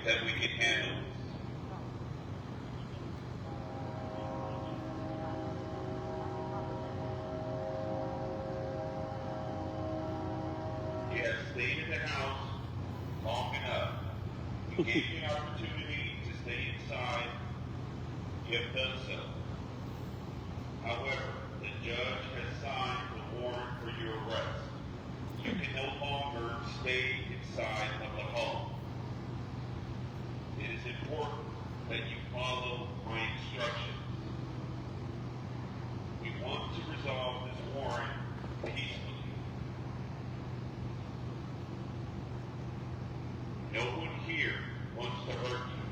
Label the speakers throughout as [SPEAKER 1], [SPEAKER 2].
[SPEAKER 1] that we can handle. You have stayed in the house long enough. We gave you an opportunity to stay inside. You have done so. However, the judge has signed the warrant for your arrest. You can no longer stay inside of the home. It is important that you follow my instructions. We want to resolve this warrant peacefully. No one here wants to hurt you.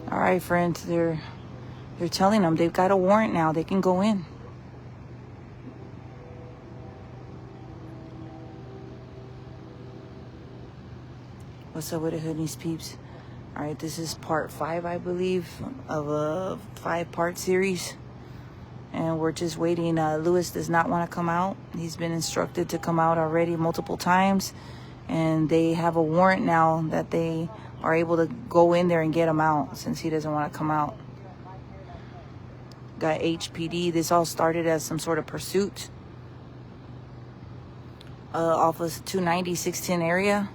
[SPEAKER 2] All right, friends, they're telling them they've got a warrant now. They can go in. What's up with the hoodies, peeps? All right, this is part 5, I believe, of a 5-part series. And we're just waiting. Lewis does not want to come out. He's been instructed to come out already multiple times. And they have a warrant now that they are able to go in there and get him out since he doesn't want to come out. Got HPD. This all started as some sort of pursuit off of 290, 610 area.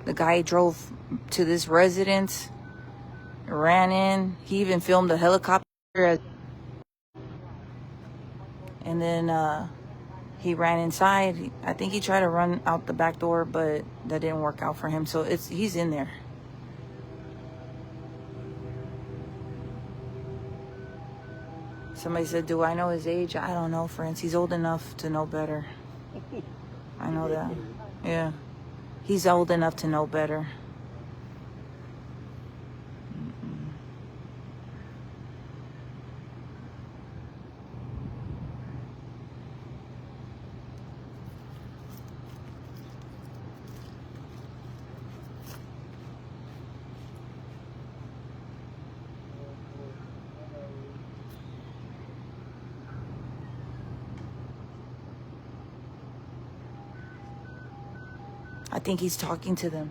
[SPEAKER 2] The guy drove to this residence, ran in. He even filmed a helicopter. And then he ran inside. I think he tried to run out the back door, but that didn't work out for him. So he's in there. Somebody said, do I know his age? I don't know, friends. He's old enough to know better. I know that. Yeah. He's old enough to know better. I think he's talking to them.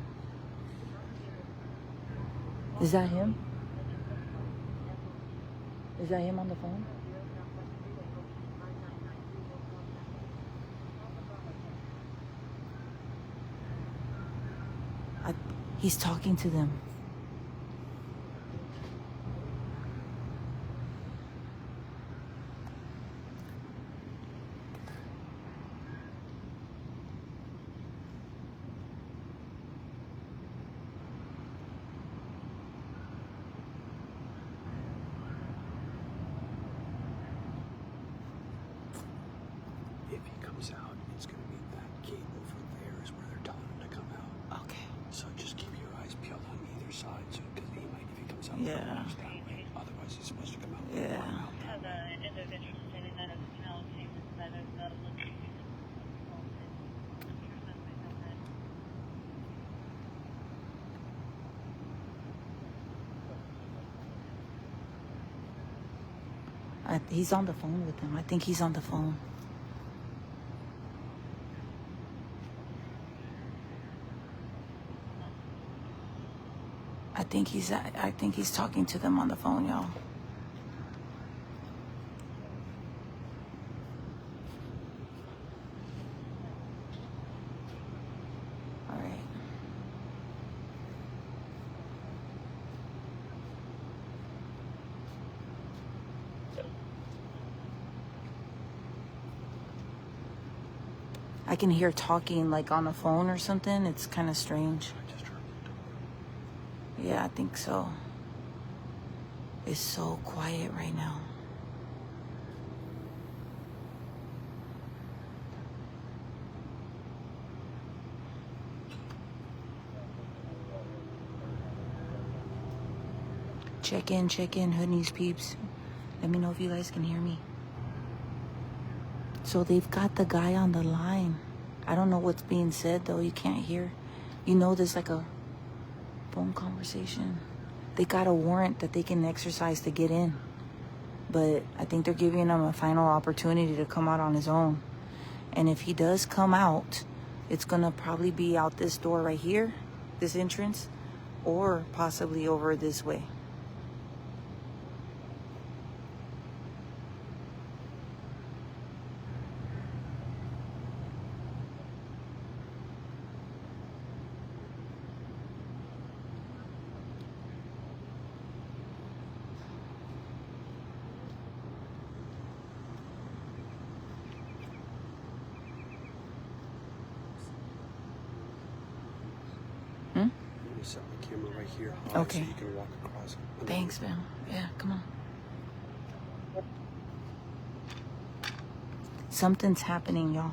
[SPEAKER 2] Is that him? Is that him on the phone? He's talking to them.
[SPEAKER 3] If he comes out, it's going to be that gate over there is where they're telling him to come out.
[SPEAKER 2] Okay.
[SPEAKER 3] So just keep your eyes peeled on either side, so because he might, if he comes out,
[SPEAKER 2] Yeah.
[SPEAKER 3] that way. Otherwise, he's supposed to come out.
[SPEAKER 2] Yeah. He's on the phone with them. I think he's on the phone. I think he's talking to them on the phone, y'all. All right. I can hear talking like on the phone or something. It's kind of strange.
[SPEAKER 3] I just heard the door.
[SPEAKER 2] Yeah, I think so. It's so quiet right now. Check in, hoodies, peeps. Let me know if you guys can hear me. So they've got the guy on the line. I don't know what's being said, though. You can't hear. You know there's like a phone conversation. They got a warrant that they can exercise to get in. But I think they're giving him a final opportunity to come out on his own. And if he does come out, it's going to probably be out this door right here, this entrance, or possibly over this way.
[SPEAKER 3] Set my camera right here high
[SPEAKER 2] Okay.
[SPEAKER 3] so you can walk across.
[SPEAKER 2] Thanks, man. Yeah, come on. Something's happening, y'all.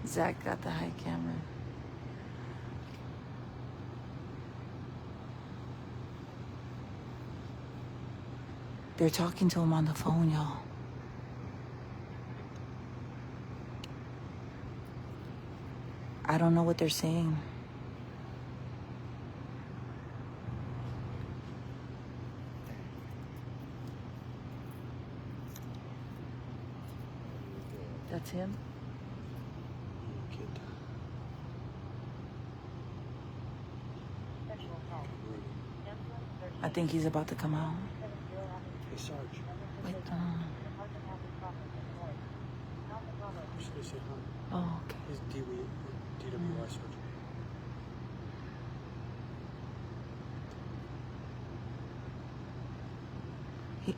[SPEAKER 2] Zach got the high camera. They're talking to him on the phone, y'all. I don't know what they're saying. That's him? I think he's about to come out.
[SPEAKER 3] Hey, Sarge.
[SPEAKER 2] Wait,
[SPEAKER 3] Just gonna say hi.
[SPEAKER 2] oh, okay.
[SPEAKER 3] He's DWI Sarge.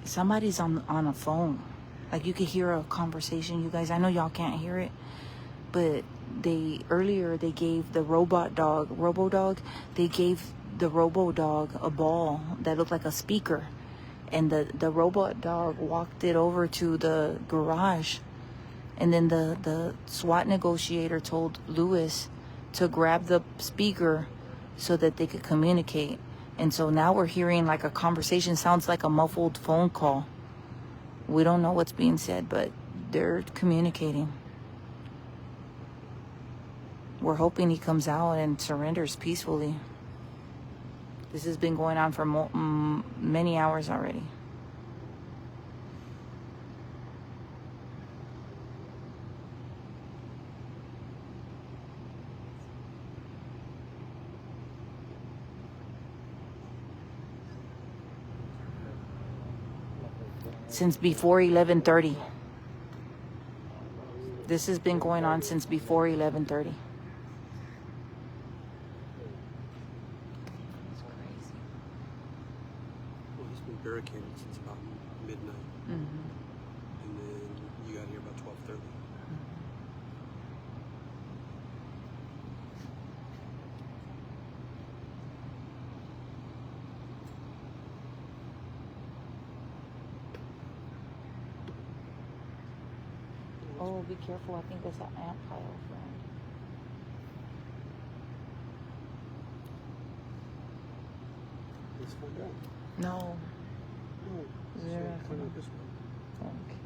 [SPEAKER 2] Somebody's on a phone. Like, you could hear a conversation, you guys. I know y'all can't hear it, but earlier they gave the robo-dog, they gave the robo-dog a ball that looked like a speaker. And the robot dog walked it over to the garage. And then the SWAT negotiator told Lewis to grab the speaker so that they could communicate. And so now we're hearing like a conversation. Sounds like a muffled phone call. We don't know what's being said, but they're communicating. We're hoping he comes out and surrenders peacefully. This has been going on for many hours already. Since before 11:30. This has been going on since before 11:30.
[SPEAKER 3] Well, he's been barricaded since about midnight.
[SPEAKER 2] Mm-hmm.
[SPEAKER 3] And then you got here about 12:30.
[SPEAKER 2] Oh, be careful. I think that's an ant pile, friend.
[SPEAKER 3] This one down.
[SPEAKER 2] No.
[SPEAKER 3] No.
[SPEAKER 2] Zero.
[SPEAKER 3] So kind of this one.
[SPEAKER 2] Okay.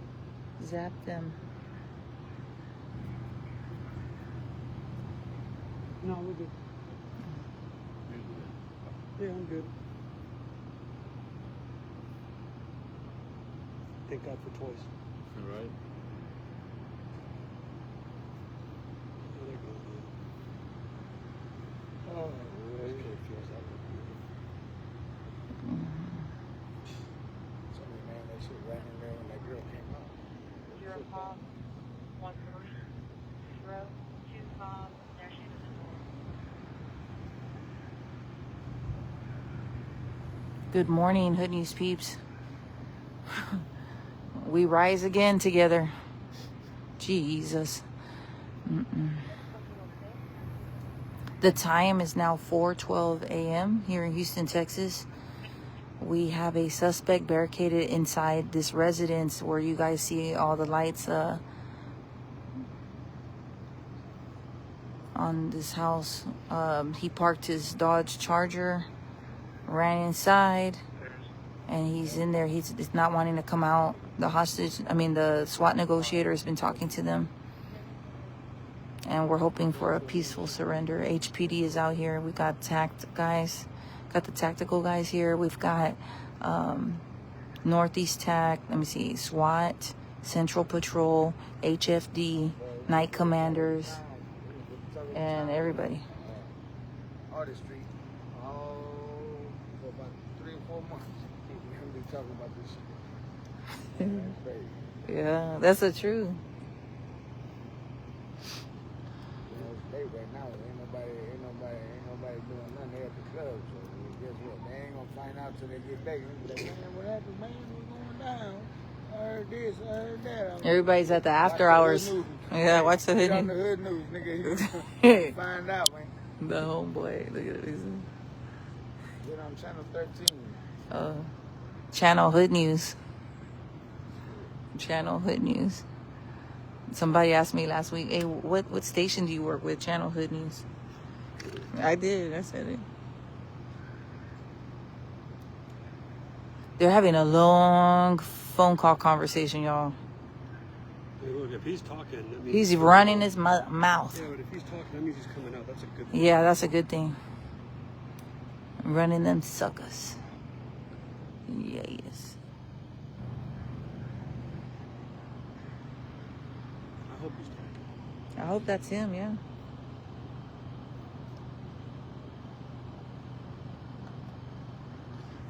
[SPEAKER 2] Zap them.
[SPEAKER 3] No, we're good. Yeah, I'm good. Thank God for toys.
[SPEAKER 4] All right.
[SPEAKER 3] Oh, they're good.
[SPEAKER 4] Oh, really? It feels that way. Somebody, man, they should have ran in there when that girl came out.
[SPEAKER 5] 0 Pop, 1 0, 2 Pop, there she is.
[SPEAKER 2] Good morning, Hood News peeps. We rise again together. Jesus. The time is now 4:12 a.m. here in Houston, Texas. We have a suspect barricaded inside this residence where you guys see all the lights on this house. He parked his Dodge Charger, ran inside, and he's in there. He's not wanting to come out. The SWAT negotiator has been talking to them. And we're hoping for a peaceful surrender. HPD is out here. We got got the tactical guys here. We've got Northeast TAC, SWAT, Central Patrol, HFD, Night Commanders, and everybody.
[SPEAKER 4] Artist Street. Oh, for about 3 or 4 months. We're going to be talking about this shit. That's crazy.
[SPEAKER 2] Yeah, that's the truth.
[SPEAKER 4] They right now, ain't nobody doing nothing. They at the club, so guess what? They ain't gonna find out till they get back. They be like, man, what happened, man? What's going down? I heard this, I heard that.
[SPEAKER 2] Everybody's at the after hours. Yeah, watch the
[SPEAKER 4] Get
[SPEAKER 2] hood
[SPEAKER 4] on the
[SPEAKER 2] news.
[SPEAKER 4] hood news, nigga. You find out, man.
[SPEAKER 2] The homeboy. Look at this.
[SPEAKER 4] Get on channel 13.
[SPEAKER 2] Channel Hood News. Channel Hood News. Somebody asked me last week, hey, what station do you work with? Channel Hood News. I did. I said it. They're having a long phone call conversation, y'all.
[SPEAKER 3] Hey, look, if he's talking, that means
[SPEAKER 2] He's running his mouth.
[SPEAKER 3] Yeah, but if he's talking, that means he's coming out. That's a good thing.
[SPEAKER 2] Yeah, that's a good thing. Running them suckers. Yes.
[SPEAKER 3] I hope he's talking.
[SPEAKER 2] I hope that's him, yeah.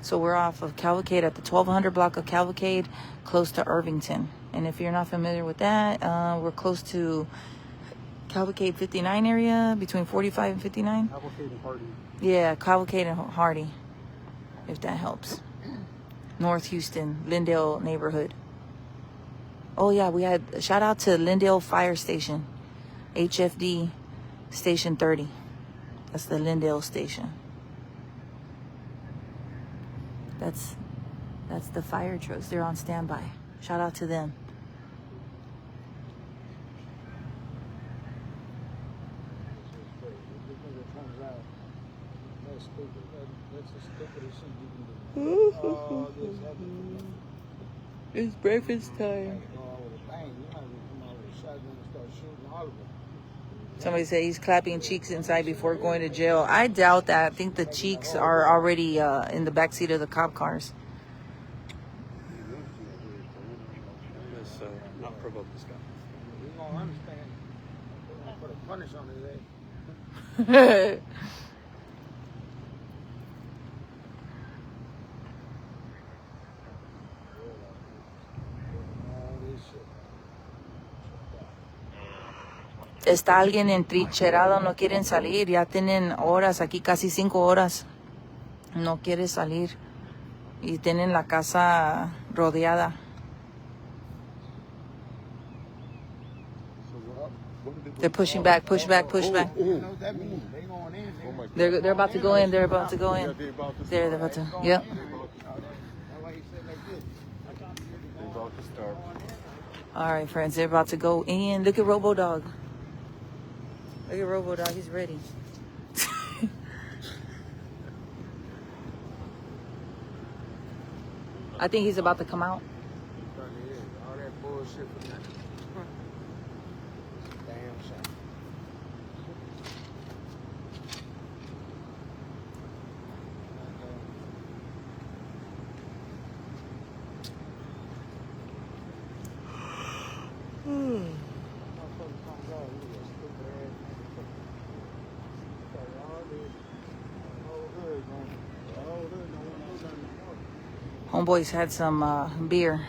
[SPEAKER 2] So we're off of Cavalcade at the 1200 block of Cavalcade, close to Irvington. And if you're not familiar with that, we're close to Cavalcade 59 area, between 45 and 59.
[SPEAKER 3] Cavalcade and Hardy.
[SPEAKER 2] Yeah, Cavalcade and Hardy, if that helps. North Houston, Lindale neighborhood. Oh yeah, we had a shout out to Lindale Fire Station, HFD Station 30. That's the Lindale station. That's the fire trucks. They're on standby. Shout out to them.
[SPEAKER 4] This nigga comes out. That's stupid. That's the stupidest shit you can do. Oh, this happened.
[SPEAKER 2] It's breakfast time.
[SPEAKER 4] Go out with a bang. You might as well come out with a shotgun and start shooting all of them.
[SPEAKER 2] Somebody said he's clapping cheeks inside before going to jail. I doubt that. I think the cheeks are already in the backseat of the cop cars.
[SPEAKER 3] Let's not provoke this guy.
[SPEAKER 4] He's gonna understand. They're gonna put a punish on his head. All this shit.
[SPEAKER 2] Está alguien entrincherado, no quieren salir. Ya tienen horas, aquí casi 5 horas. No quiere salir. Y tienen la casa rodeada. They're pushing back, push back, push back.
[SPEAKER 4] You know what that means? They going in.
[SPEAKER 2] They're about to go in. They're about to go in. They're about to. Yep.
[SPEAKER 4] That's why he said like this.
[SPEAKER 3] They about to start.
[SPEAKER 2] All right, friends. They're about to go in. Look at Robo Dog. Look at Robo Dog. He's ready. I think he's about to come out.
[SPEAKER 4] Probably is. All that bullshit for nothing. Damn shame.
[SPEAKER 2] Homeboys had some beer.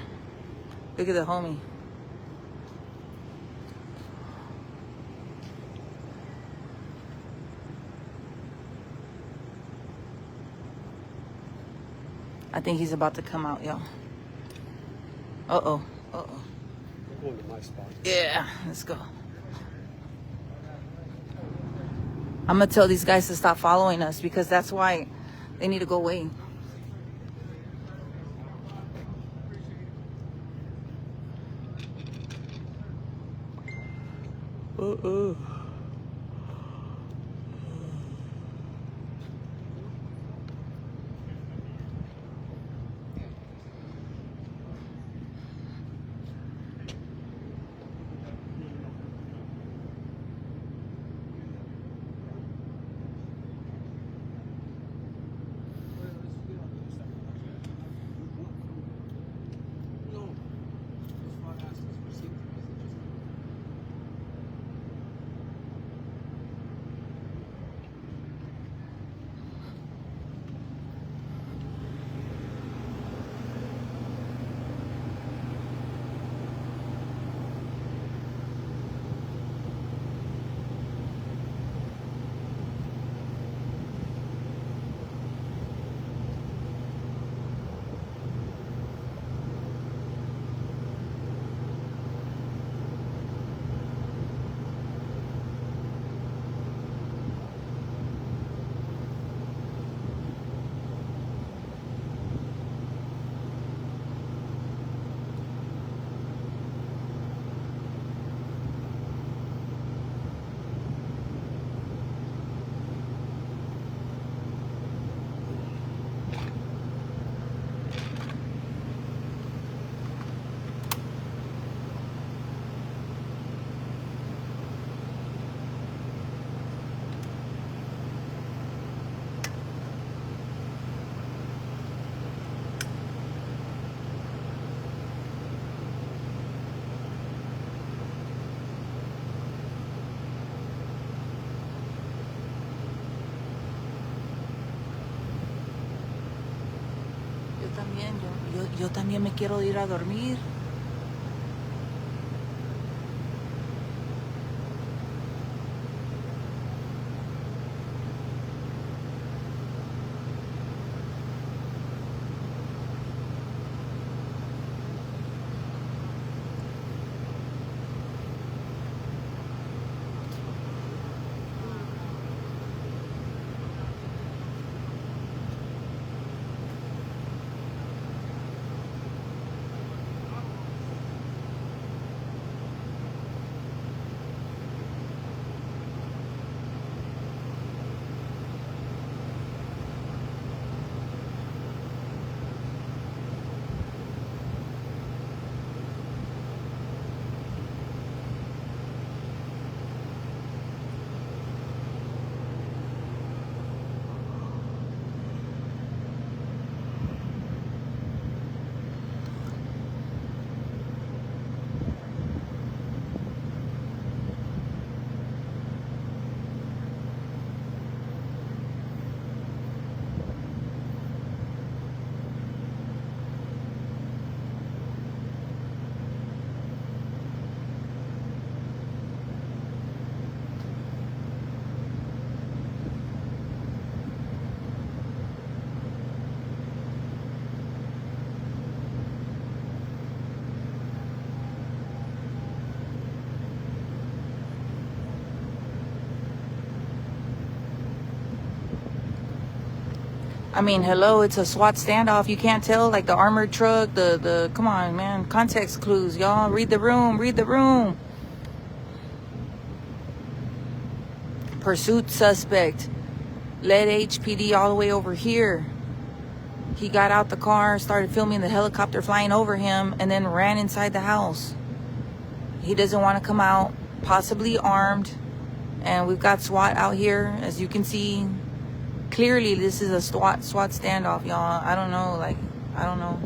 [SPEAKER 2] Look at the homie. I think he's about to come out, y'all. Uh-oh. Uh-oh.
[SPEAKER 3] We're going to my spot.
[SPEAKER 2] Yeah, let's go. I'm going to tell these guys to stop following us because that's why they need to go away. Yo también me quiero ir a dormir. I mean, hello, it's a SWAT standoff. You can't tell, like the armored truck, come on, man. Context clues, y'all. Read the room, read the room. Pursuit suspect led HPD all the way over here. He got out the car, started filming the helicopter flying over him, and then ran inside the house. He doesn't want to come out, possibly armed. And we've got SWAT out here, as you can see. Clearly, this is a SWAT standoff, y'all. I don't know, I don't know.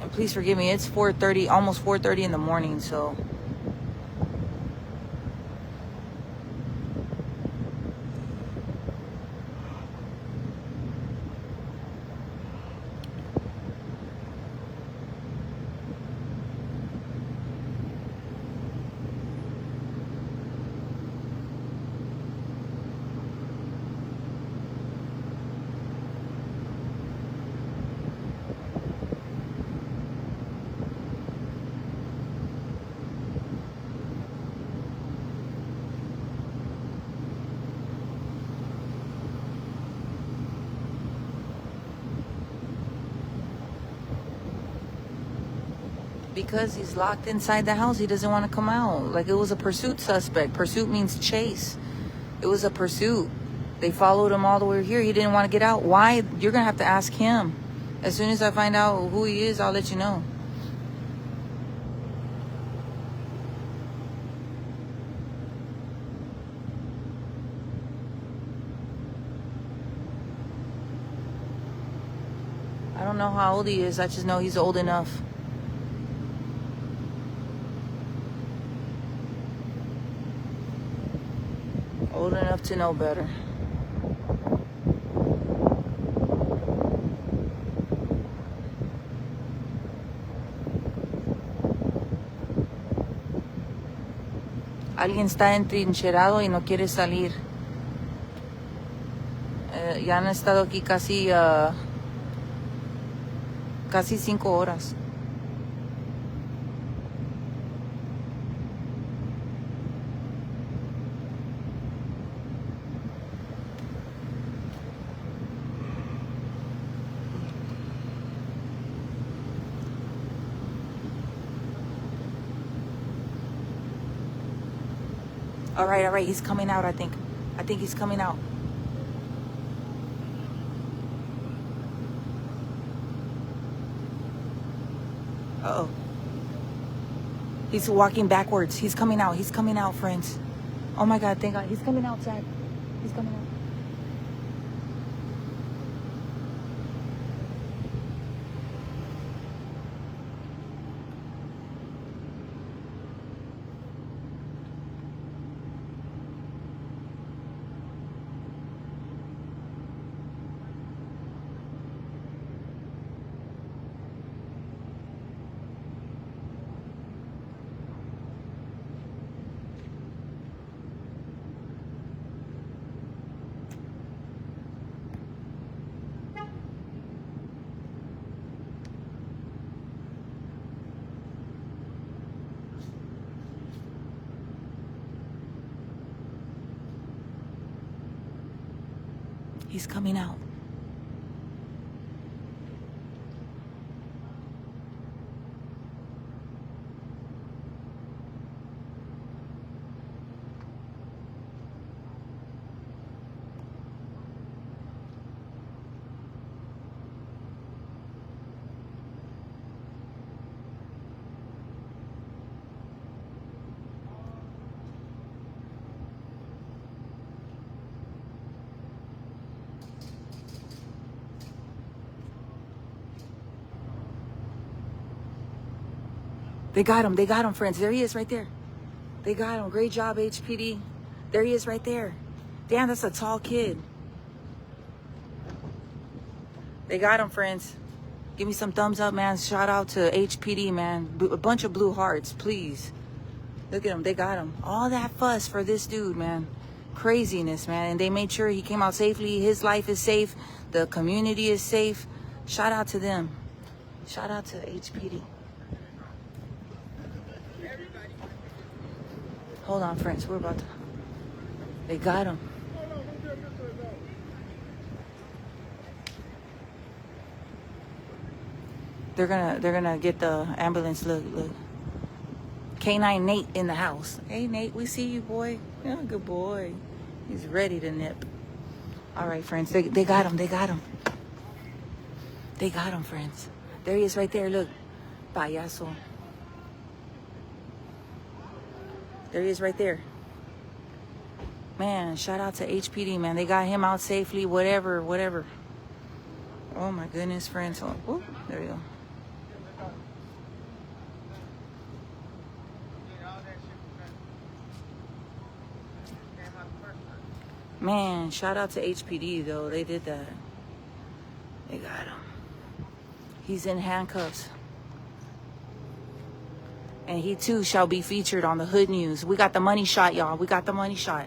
[SPEAKER 2] And please forgive me, it's 4:30, almost 4:30 in the morning, so. Because he's locked inside the house. He doesn't want to come out. Like it was a pursuit suspect. Pursuit means chase. It was a pursuit. They followed him all the way here. He didn't want to get out. Why? You're going to have to ask him. As soon as I find out who he is, I'll let you know. I don't know how old he is. I just know he's old enough. Old enough to know better. Alguien está entrincherado y no quiere salir. Ya han estado aquí casi 5 horas. All right. He's coming out, I think. I think he's coming out. Uh-oh. He's walking backwards. He's coming out. He's coming out, friends. Oh, my God. Thank God. He's coming outside. He's coming out. He's coming out. They got him, friends. There he is right there. They got him. Great job, HPD. There he is right there. Damn, that's a tall kid. They got him, friends. Give me some thumbs up, man. Shout out to HPD, man. A bunch of blue hearts, please. Look at him. They got him. All that fuss for this dude, man. Craziness, man. And they made sure he came out safely. His life is safe. The community is safe. Shout out to them. Shout out to HPD. Hold on, friends. We're about to... They got him. They're gonna get the ambulance. Look. K9 Nate in the house. Hey, Nate, we see you, boy. Yeah, good boy. He's ready to nip. All right, friends. They got him. They got him, friends. There he is right there. Look. Payaso. There he is right there. Man, shout out to HPD, man. They got him out safely, whatever. Oh, my goodness, friends. Oh, there we go. Man, shout out to HPD, though. They did that. They got him. He's in handcuffs. And he, too, shall be featured on the Hood News. We got the money shot, y'all. We got the money shot.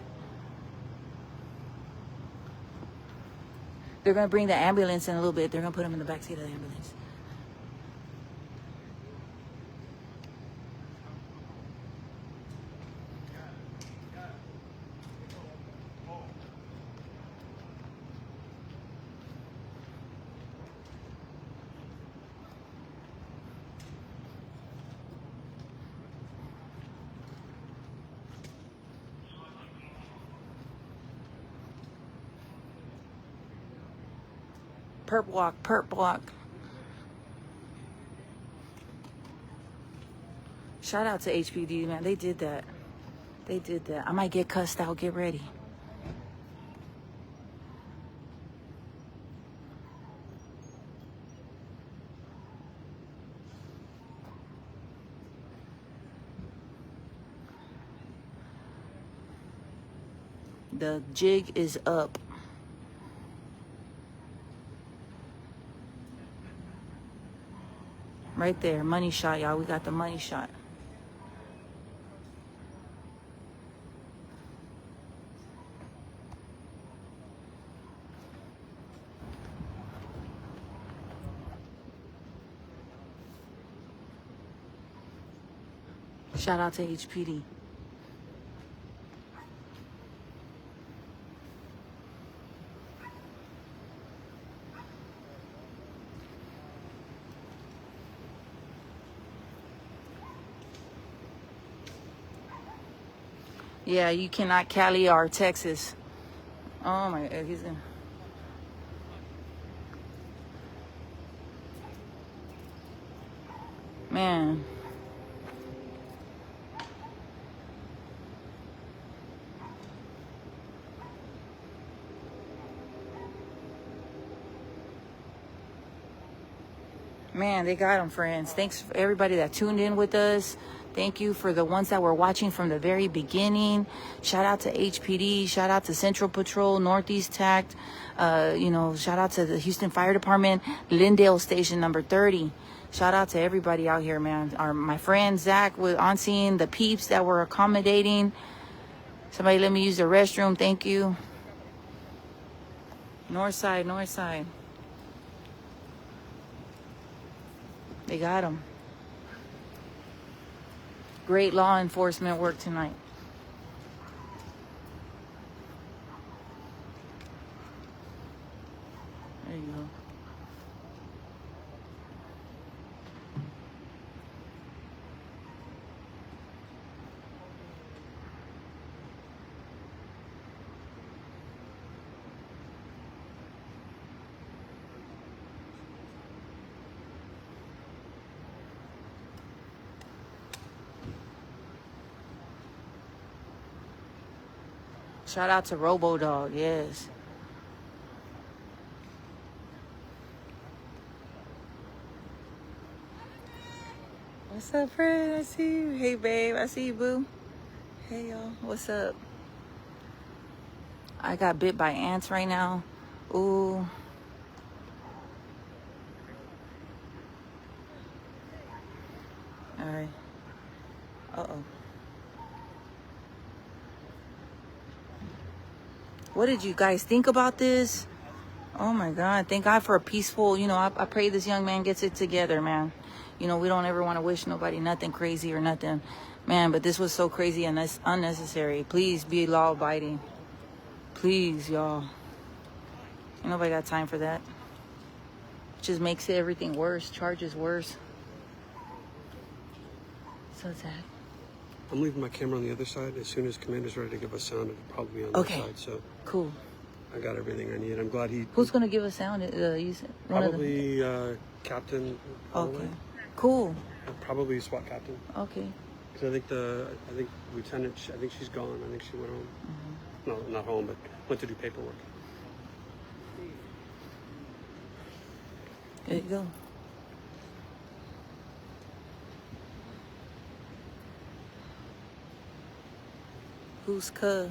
[SPEAKER 2] They're going to bring the ambulance in a little bit. They're going to put him in the backseat of the ambulance. Perp walk, perp walk. Shout out to HPD, man. They did that. They did that. I might get cussed out. Get ready. The jig is up. Right there. Money shot, y'all. We got the money shot. Shout out to HPD. Yeah, you cannot Cali or Texas. Oh my God, he's in. Man. Man, they got them, friends. Thanks for everybody that tuned in with us. Thank you for the ones that were watching from the very beginning. Shout out to HPD. Shout out to Central Patrol, Northeast TACT. Shout out to the Houston Fire Department, Lindale Station number 30. Shout out to everybody out here, man. My friend Zach was on scene. The peeps that were accommodating. Somebody let me use the restroom. Thank you. North side, north side. They got them. Great law enforcement work tonight. There you go. Shout out to RoboDog, yes. What's up, friend? I see you. Hey, babe. I see you, boo. Hey, y'all. What's up? I got bit by ants right now. Ooh. All right. Uh-oh. What did you guys think about this? Oh my God. Thank God for a peaceful, I pray this young man gets it together, man. We don't ever want to wish nobody nothing crazy or nothing. Man, but this was so crazy and unnecessary. Please be law abiding. Please, y'all. Ain't nobody got time for that. Just makes everything worse. Charges worse. So sad.
[SPEAKER 3] I'm leaving my camera on the other side. As soon as Commander's ready to give us sound, it'll probably be on that side. So
[SPEAKER 2] cool.
[SPEAKER 3] I got everything I need. I'm glad he...
[SPEAKER 2] Who's going to give us sound? You said
[SPEAKER 3] probably Captain Holloway.
[SPEAKER 2] Okay. Cool.
[SPEAKER 3] Probably SWAT Captain.
[SPEAKER 2] Okay.
[SPEAKER 3] Because I think Lieutenant, I think she's gone. I think she went home. Mm-hmm. No, not home, but went to do paperwork.
[SPEAKER 2] There you go. Who's cuz?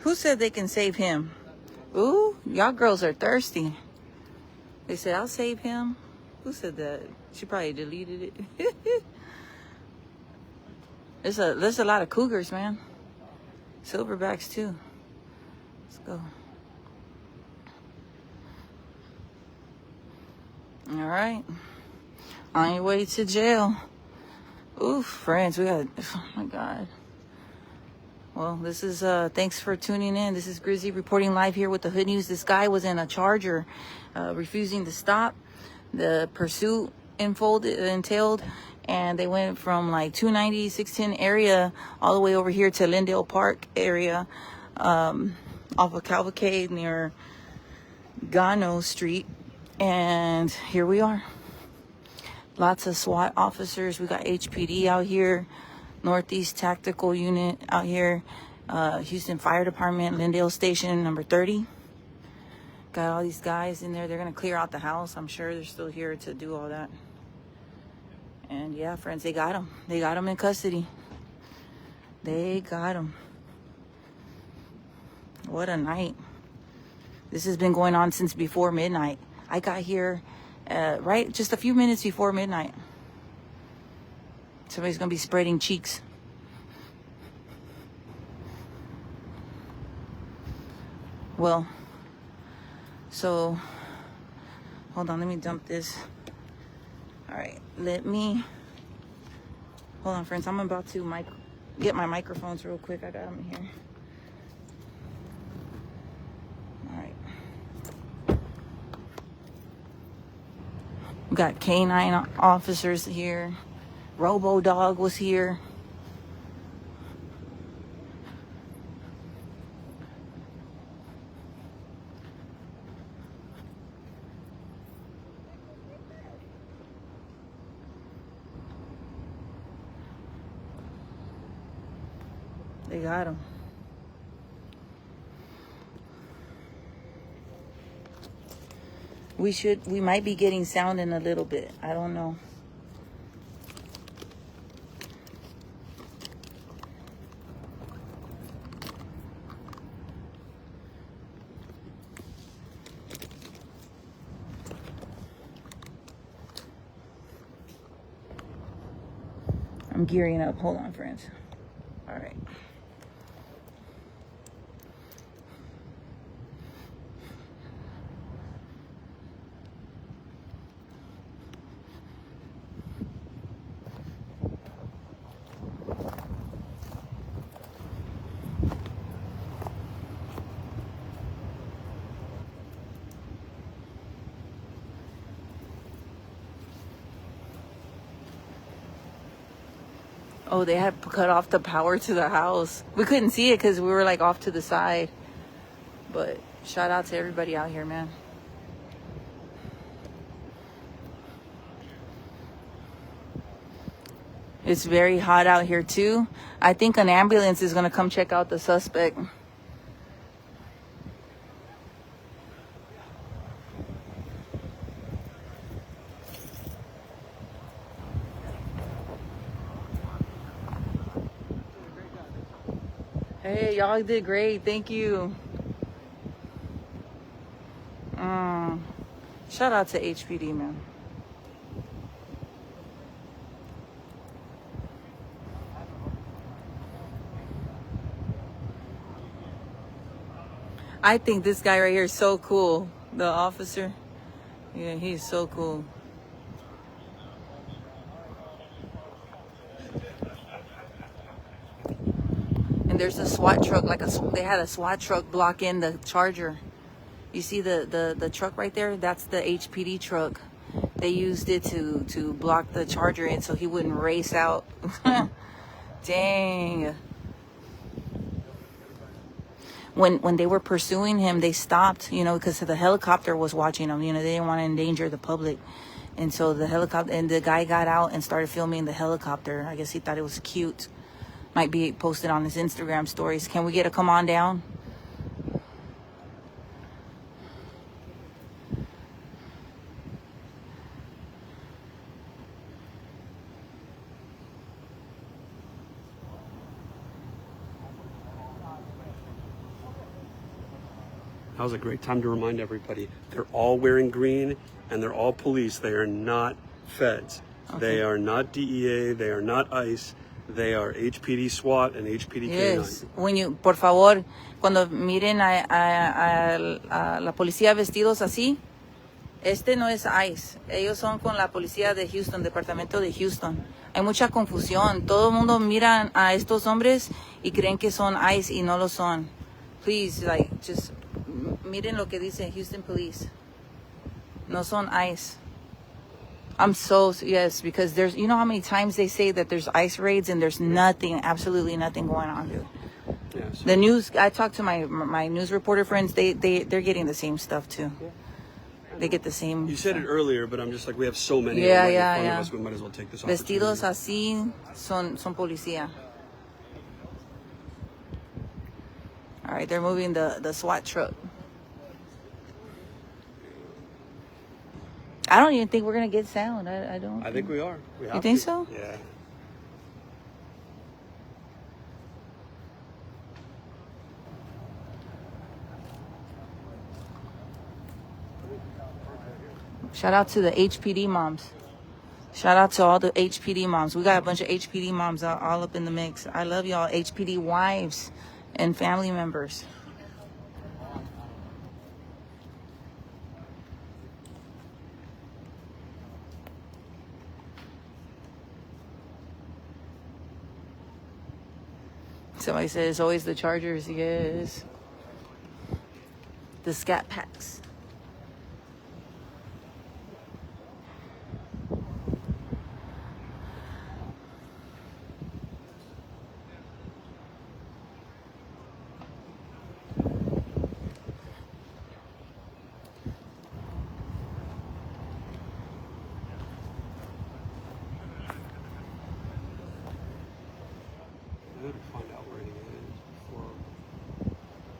[SPEAKER 2] Who said they can save him? Ooh, y'all girls are thirsty. They said, I'll save him. Who said that? She probably deleted it. There's a lot of cougars, man. Silverbacks too. Let's go. All right. On your way to jail. Oof, friends, we got, oh my God. Well, this is, thanks for tuning in. This is Grizzy reporting live here with the Hood News. This guy was in a Charger, refusing to stop. The pursuit entailed, and they went from like 290, 610 area all the way over here to Lindale Park area, off of Cavalcade near Gano Street. And here we are. Lots of SWAT officers. We got HPD out here. Northeast Tactical Unit out here. Houston Fire Department, Lindale Station number 30. Got all these guys in there. They're going to clear out the house. I'm sure they're still here to do all that. And yeah, friends, they got him. They got him in custody. They got him. What a night. This has been going on since before midnight. I got here right just a few minutes before midnight. Somebody's going to be spreading cheeks. Well, so, hold on, let me dump this. All right, hold on, friends. I'm about to get my microphones real quick. I got them here. All right. We got K9 officers here. Robo Dog was here. They got him. We might be getting sound in a little bit. I don't know. I'm gearing up. Hold on, friends. All right. Oh, they had cut off the power to the house. We couldn't see it because we were like off to the side. But shout out to everybody out here, man. It's very hot out here too. I think an ambulance is gonna come check out the suspect. Hey, y'all did great. Thank you. Shout out to HPD, man. I think this guy right here is so cool. The officer. Yeah, he's so cool. And there's a SWAT truck, they had a SWAT truck blocking the Charger. You see the truck right there? That's the HPD truck. They used it to block the Charger in so he wouldn't race out. Dang. When they were pursuing him, they stopped, because the helicopter was watching them. They didn't want to endanger the public. And so the guy got out and started filming the helicopter. I guess he thought it was cute. Might be posted on his Instagram stories. Can we get a come on down?
[SPEAKER 3] That was a great time to remind everybody. They're all wearing green, and they're all police. They are not feds.
[SPEAKER 2] Okay.
[SPEAKER 3] They are not DEA. They are not ICE. They are HPD SWAT and HPD
[SPEAKER 2] Yes.
[SPEAKER 3] K9.
[SPEAKER 2] When you, por favor, cuando miren a la policía vestidos así, este no es ICE. Ellos son con la policía de Houston, departamento de Houston. Hay mucha confusión. Todo el mundo mira a estos hombres y creen que son ICE y no lo son. Please, like, just miren lo que dice Houston Police. No son ICE. I'm so, yes, because there's, you know how many times they say that there's ICE raids and there's nothing, absolutely nothing going on, dude.
[SPEAKER 3] Yeah, so
[SPEAKER 2] The news, I talked to my news reporter friends, they're getting the same stuff too. They get the same.
[SPEAKER 3] you said it earlier, but I'm just like, we have so many
[SPEAKER 2] Yeah,
[SPEAKER 3] right
[SPEAKER 2] yeah,
[SPEAKER 3] in front
[SPEAKER 2] yeah.
[SPEAKER 3] of us. We might as well take this
[SPEAKER 2] Vestidos
[SPEAKER 3] opportunity.
[SPEAKER 2] así son policía. All right, they're moving the SWAT truck. I don't even think we're gonna get sound. I don't.
[SPEAKER 3] I think we are. We have
[SPEAKER 2] think
[SPEAKER 3] to.
[SPEAKER 2] so?
[SPEAKER 3] Yeah.
[SPEAKER 2] Shout out to the HPD moms. Shout out to all the HPD moms. We got a bunch of HPD moms all up in the mix. I love y'all, HPD wives and family members. Somebody said it's always the Chargers. Yes. The Scat Packs.
[SPEAKER 3] I gotta find out where he is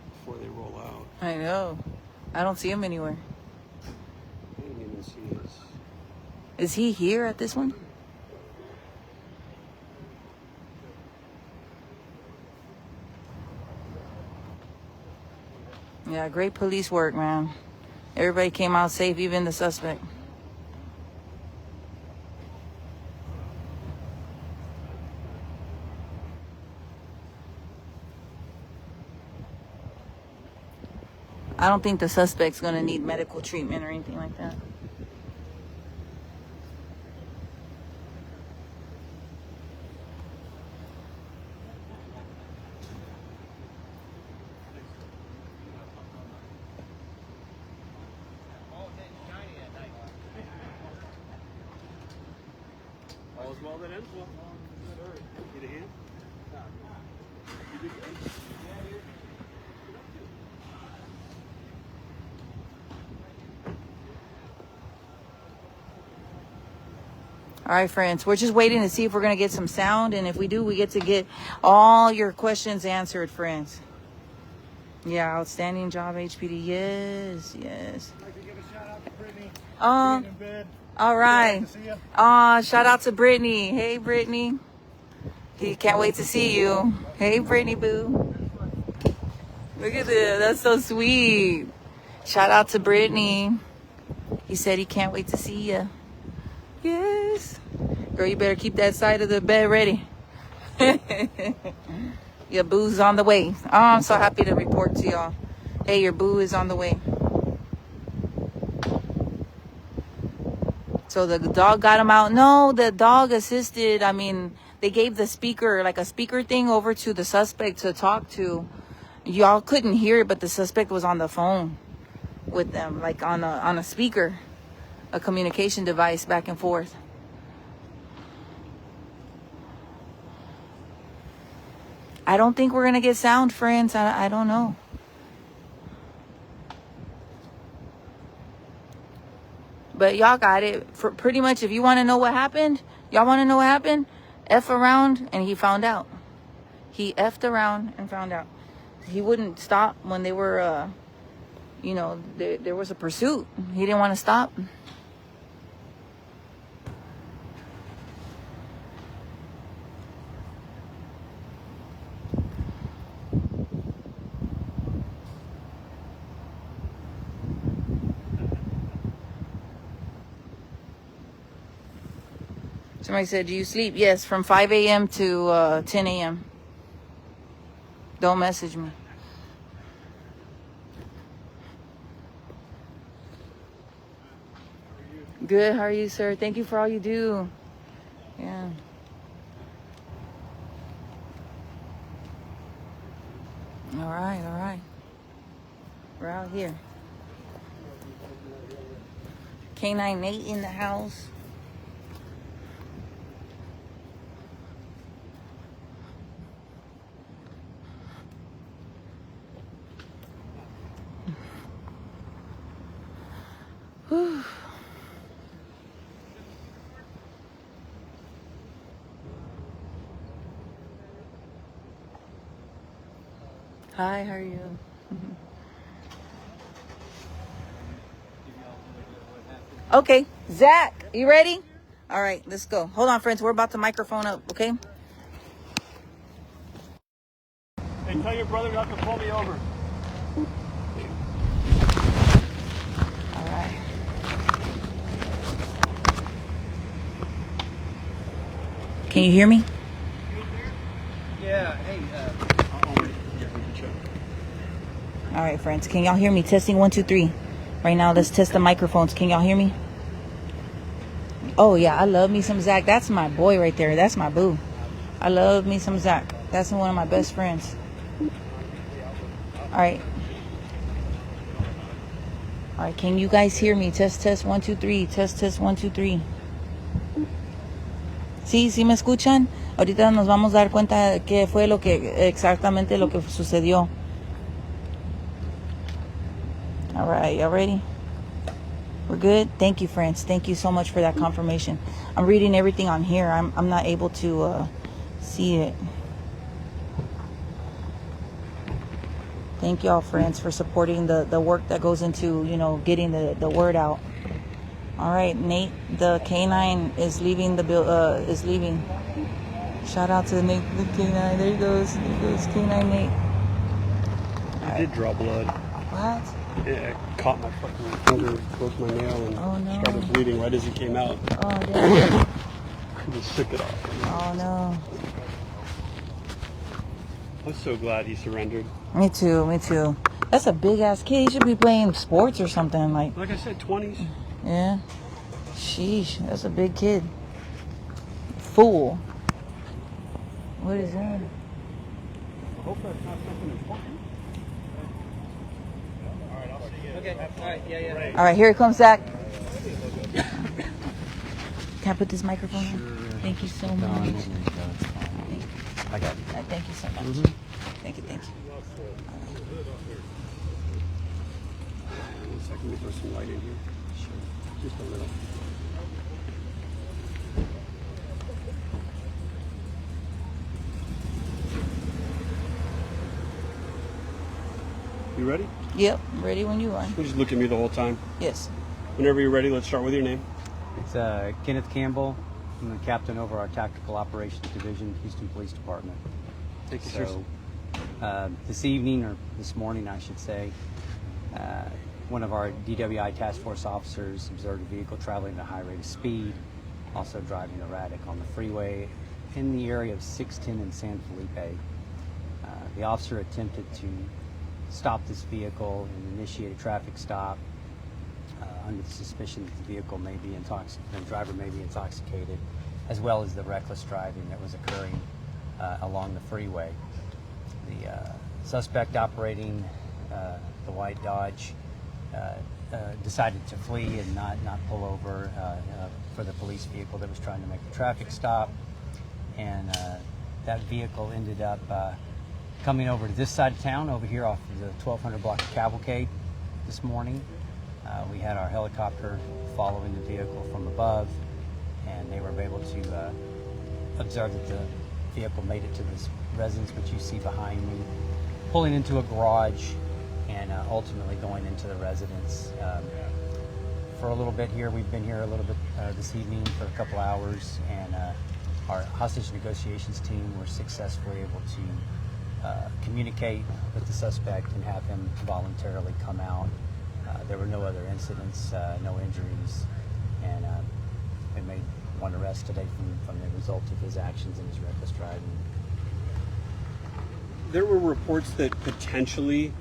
[SPEAKER 3] before they roll out.
[SPEAKER 2] I know. I don't see him anywhere.
[SPEAKER 3] I didn't even see his.
[SPEAKER 2] Is he here at this one? Yeah, great police work, man. Everybody came out safe, even the suspect. I don't think the suspect's gonna need medical treatment or anything like that.
[SPEAKER 3] All's well that ends well. Need a hand? You did good.
[SPEAKER 2] All right, friends, we're just waiting to see if we're going to get some sound. And if we do, we get to get all your questions answered, friends. Yeah, outstanding job, HPD. Yes, yes.
[SPEAKER 6] I'd like to give a shout out to Brittany. Being in bed.
[SPEAKER 2] All right.
[SPEAKER 6] Good to see ya.
[SPEAKER 2] Shout out to Brittany. Hey, Brittany. He can't wait to see you. Hey, Brittany Boo. Look at this. That's so sweet. Shout out to Brittany. He said he can't wait to see you. Yes. Girl, you better keep that side of the bed ready. Your boo's on the way. Oh, I'm so happy to report to y'all. Hey, your boo is on the way. So the dog got him out. No, the dog assisted. I mean, they gave the speaker, like a speaker thing, over to the suspect to talk to. Y'all couldn't hear it, but the suspect was on the phone with them, like on a speaker, a communication device back and forth. I don't think we're gonna get sound, friends. I don't know. But y'all got it. For pretty much, if you want to know what happened, y'all want to know what happened? F around, and he found out. He effed around and found out. He wouldn't stop when they were, you know, there was a pursuit. He didn't want to stop. Somebody said, do you sleep? Yes, from 5 a.m. to 10 a.m. Don't message me. Good. How are you, sir? Thank you for all you do. Yeah. All right. All right. We're out here. K9 Nate in the house. Whew. Hi, how are you? Okay, Zach, you ready? All right, let's go. Hold on, friends. We're about to microphone up, okay?
[SPEAKER 3] Hey, tell your brother not to pull me over.
[SPEAKER 2] All right. Can you hear me?
[SPEAKER 6] Yeah, hey,
[SPEAKER 2] All right, friends. Can y'all hear me? Testing 1, 2, 3. Right now, let's test the microphones. Can y'all hear me? Oh, yeah. I love me some Zach. That's my boy right there. That's my boo. I love me some Zach. That's one of my best friends. All right. All right. Can you guys hear me? Test, test, 1, 2, 3. Test, test, 1, 2, 3. Sí, sí me escuchan. Ahorita nos vamos a dar cuenta de qué fue lo que exactamente lo que sucedió. All right, y'all ready? We're good. Thank you, friends. Thank you so much for that confirmation. I'm reading everything on here. I'm not able to see it. Thank y'all, friends, for supporting the work that goes into, you know, getting the word out. All right, Nate, the K9 is leaving is leaving. Shout out to Nate, the K9. There he goes. There he goes, K9 Nate.
[SPEAKER 3] I did draw blood.
[SPEAKER 2] What?
[SPEAKER 3] Yeah, it caught my fucking finger, broke my nail, and
[SPEAKER 2] Oh, no.
[SPEAKER 3] started bleeding right as he came out.
[SPEAKER 2] Oh, damn.
[SPEAKER 3] I just shook it off.
[SPEAKER 2] Oh, no.
[SPEAKER 3] I was so glad he surrendered.
[SPEAKER 2] Me too, me too. That's a big ass kid. He should be playing sports or something. Like
[SPEAKER 3] I said, 20s.
[SPEAKER 2] yeah. Sheesh, that's a big kid. Fool. What is that?
[SPEAKER 3] I hope that's not something important.
[SPEAKER 6] okay, all right, yeah.
[SPEAKER 2] All right, here it comes, Zach. Can I put this microphone on?
[SPEAKER 7] Sure.
[SPEAKER 2] Thank you so much.
[SPEAKER 7] I got it.
[SPEAKER 2] Thank you so much. Thank you.
[SPEAKER 3] One second, let me throw some light in here. Sure. Just a little. You ready?
[SPEAKER 2] Yep, ready when you are.
[SPEAKER 3] You just look at me the whole time.
[SPEAKER 2] Yes.
[SPEAKER 3] Whenever you're ready, let's start with your name.
[SPEAKER 7] It's Kenneth Campbell. I'm the captain over our Tactical Operations Division, Houston Police Department.
[SPEAKER 3] Thank you, sir.
[SPEAKER 7] So, this evening, or this morning, I should say, one of our DWI task force officers observed a vehicle traveling at a high rate of speed, also driving erratic on the freeway in the area of 610 and San Felipe. The officer attempted to stop this vehicle and initiate a traffic stop under the suspicion that the vehicle may be the driver may be intoxicated, as well as the reckless driving that was occurring along the freeway. The suspect operating the white Dodge decided to flee and not pull over for the police vehicle that was trying to make the traffic stop, and that vehicle ended up coming over to this side of town, over here off of the 1200 block of Cavalcade this morning. We had our helicopter following the vehicle from above, and they were able to observe that the vehicle made it to this residence, which you see behind me, pulling into a garage and ultimately going into the residence. For a little bit here, we've been here a little bit this evening for a couple hours, and our hostage negotiations team were successfully able to communicate with the suspect and have him voluntarily come out. There were no other incidents, no injuries, and we made one arrest today from the result of his actions and his reckless driving.
[SPEAKER 3] There were reports that potentially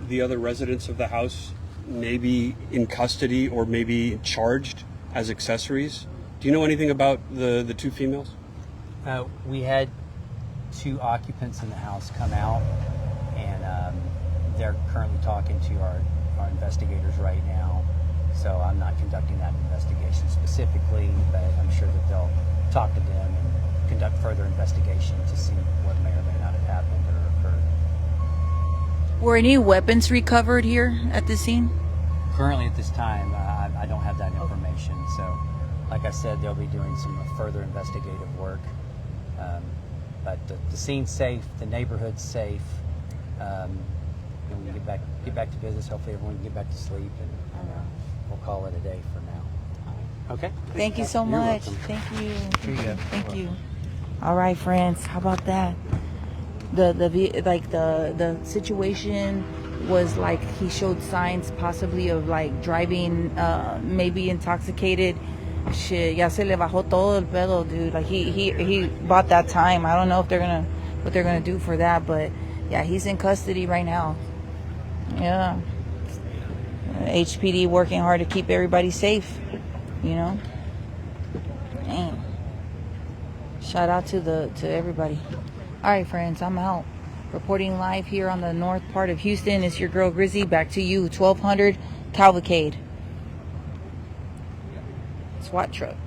[SPEAKER 3] the other residents of the house may be in custody or maybe charged as accessories. Do you know anything about the two females?
[SPEAKER 7] We had 2 occupants in the house come out, and they're currently talking to our investigators right now. So I'm not conducting that investigation specifically, but I'm sure that they'll talk to them and conduct further investigation to see what may or may not have happened or occurred.
[SPEAKER 2] Were any weapons recovered here at the scene?
[SPEAKER 7] Currently at this time, I don't have that information. So, like I said, they'll be doing some further investigative work. But the scene's safe, the neighborhood's safe. And we can get back to business. Hopefully everyone can get back to sleep, and we'll call it a day for now. Okay.
[SPEAKER 2] Thank you so
[SPEAKER 7] You're
[SPEAKER 2] much.
[SPEAKER 7] welcome.
[SPEAKER 2] Thank you.
[SPEAKER 7] Here you go.
[SPEAKER 2] Thank you. All right, friends. How about that? The situation was like he showed signs possibly of like driving, maybe intoxicated. Shit, ya se le bajó todo el pedo, dude. Like he bought that time. I don't know if what they're gonna do for that, but yeah, he's in custody right now. Yeah. HPD working hard to keep everybody safe, you know. Dang. Shout out to everybody. All right, friends, I'm out. Reporting live here on the north part of Houston. It's your girl Grizzy. Back to you, 1200 Cavalcade. SWAT trucks.